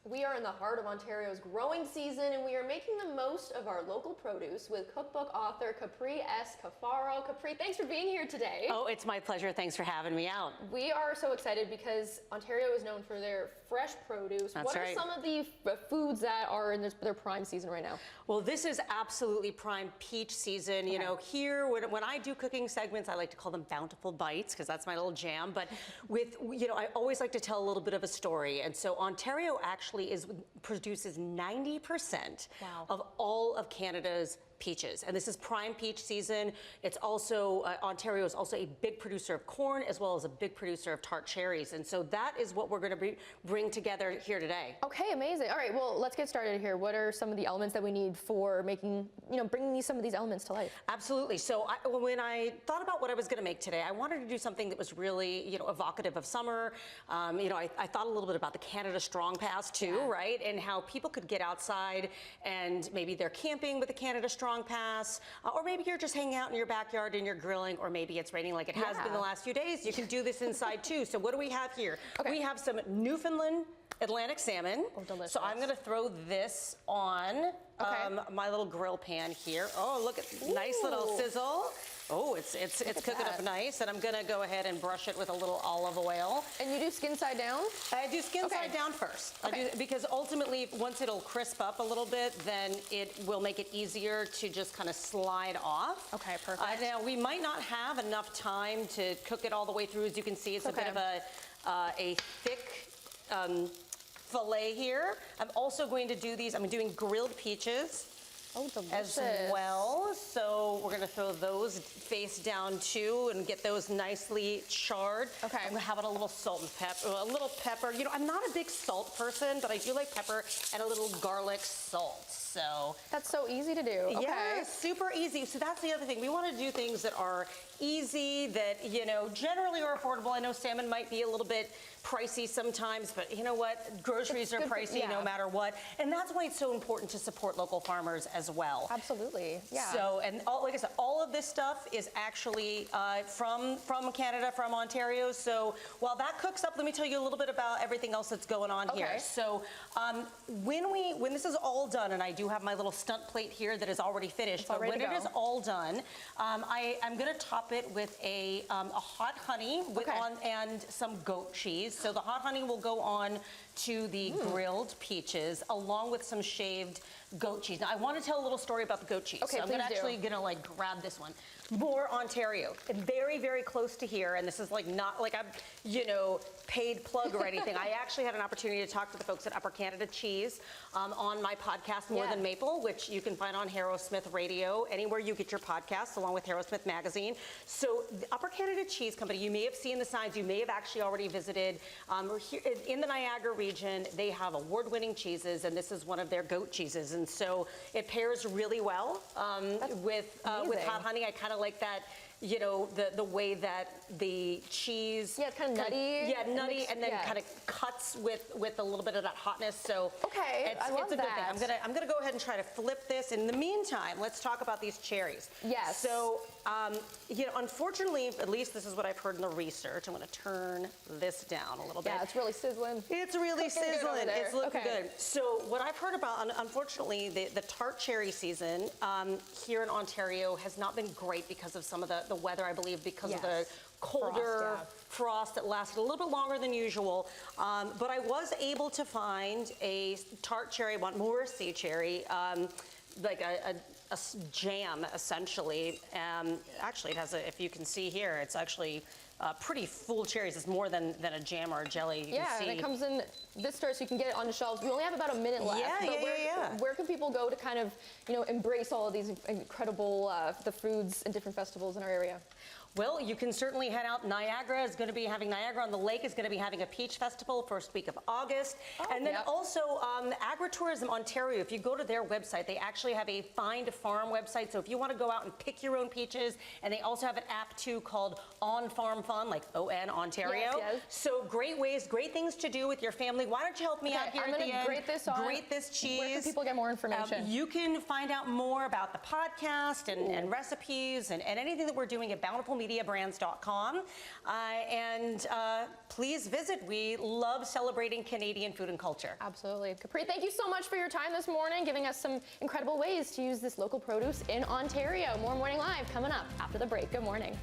We are in the heart of Ontario's growing season, and we are making the most of our local produce with cookbook author Capri S. Cafaro. Capri, thanks for being here today. Oh, it's my pleasure. Thanks for having me out. We are so excited because Ontario is known for their fresh produce. That's what are right. some of the foods that are in their prime season right now? Well, this is absolutely prime peach season. You know, here, when I do cooking segments, I like to call them Bountiful Bites because that's my little jam. But with, you know, I always like to tell a little bit of a story. And so Ontario actually produces 90% of all of Canada's peaches, and this is prime peach season. It's also Ontario is also a big producer of corn as well as a big producer of tart cherries, and so that is what we're going to bring together here today. Okay, amazing. All right, well, let's get started here. What are some of the elements that we need for making, bringing some of these elements to life? Absolutely. So when I thought about what I was going to make today, I wanted to do something that was really, evocative of summer. I thought a little bit about the Canada Strong Pass too, right? And how people could get outside and maybe they're camping with the Canada Strong Pass, or maybe you're just hanging out in your backyard and you're grilling, or maybe it's raining like it has been the last few days. You can do this inside too. So what do we have here? Okay. We have some Newfoundland Atlantic salmon. Oh, delicious. So I'm going to throw this on my little grill pan here. Oh, look at nice little sizzle. Oh, it's cooking up nice, and I'm gonna go ahead and brush it with a little olive oil. And you do skin side down? I do skin side down first. Okay. I do, because ultimately, once it'll crisp up a little bit, then it will make it easier to just kind of slide off. Okay, perfect. Now, we might not have enough time to cook it all the way through. As you can see, it's a bit of a thick fillet here. I'm also going to do these, I'm doing grilled peaches. Oh, as well. So we're going to throw those face down too and get those nicely charred. Okay. I'm going to have a little salt and pepper, a little pepper. I'm not a big salt person, but I do like pepper and a little garlic salt. So that's so easy to do. Okay. Yeah, super easy. So that's the other thing. We want to do things that are easy, that, generally are affordable. I know salmon might be a little bit pricey sometimes, but you know what? Groceries are pricey no matter what. And that's why it's so important to support local farmers as well. Absolutely. Yeah. So, and like I said, all of this stuff is actually from Canada, from Ontario. So while that cooks up, let me tell you a little bit about everything else that's going on here. So when this is all done, and I do have my little stunt plate here that is already finished, but when it is all done, I'm going to top it with a hot honey and some goat cheese. So the hot honey will go on to the grilled peaches along with some shaved goat cheese. Now I want to tell a little story about the goat cheese. Okay, so I'm actually gonna grab this one. More Ontario, very, very close to here, and this is not like I'm, paid plug or anything. I actually had an opportunity to talk to the folks at Upper Canada Cheese on my podcast, More Than Maple, which you can find on Harrowsmith Radio, anywhere you get your podcasts, along with Harrowsmith Magazine. So the Upper Canada Cheese Company, you may have seen the signs, you may have actually already visited. Here in the Niagara region, they have award-winning cheeses, and this is one of their goat cheeses. And so it pairs really well with hot honey. I kind of like that, the way that the cheese. Yeah, it's kind of nutty. Yeah, nutty, and then kind of cuts with a little bit of that hotness. So it's a good thing. I'm gonna go ahead and try to flip this. In the meantime, let's talk about these cherries. Yes. So unfortunately, at least this is what I've heard in the research. I'm gonna turn this down a little bit. Yeah, it's really sizzling. It's really sizzling. It's looking good. So what I've heard about, unfortunately, the tart cherry season here in Ontario has not been great because of some of the weather, I believe, because of the colder frost that lasted a little bit longer than usual. But I was able to find a tart cherry, Montmorency cherry, like a jam, essentially. Actually, it has if you can see here, it's actually pretty full cherries. It's more than a jam or a jelly. You can see. And it comes in this store, so you can get it on the shelves. We only have about a minute left. Where can people go to kind of, embrace all of these incredible the foods and different festivals in our area? Well, you can certainly head out. Niagara on the Lake is going to be having a peach festival first week of August. And then also Agritourism Ontario, if you go to their website, they actually have a Find a Farm website. So if you want to go out and pick your own peaches, and they also have an app too called On Farm Fun, like ON Ontario. Yes. So great things to do with your family. Why don't you help me out here at the end? I'm going to grate this cheese. Where can people get more information? You can find out more about the podcast and recipes and anything that we're doing at Bountiful multimediabrands.com. And please visit. We love celebrating Canadian food and culture. Absolutely. Capri, thank you so much for your time this morning, giving us some incredible ways to use this local produce in Ontario. More Morning Live coming up after the break. Good morning.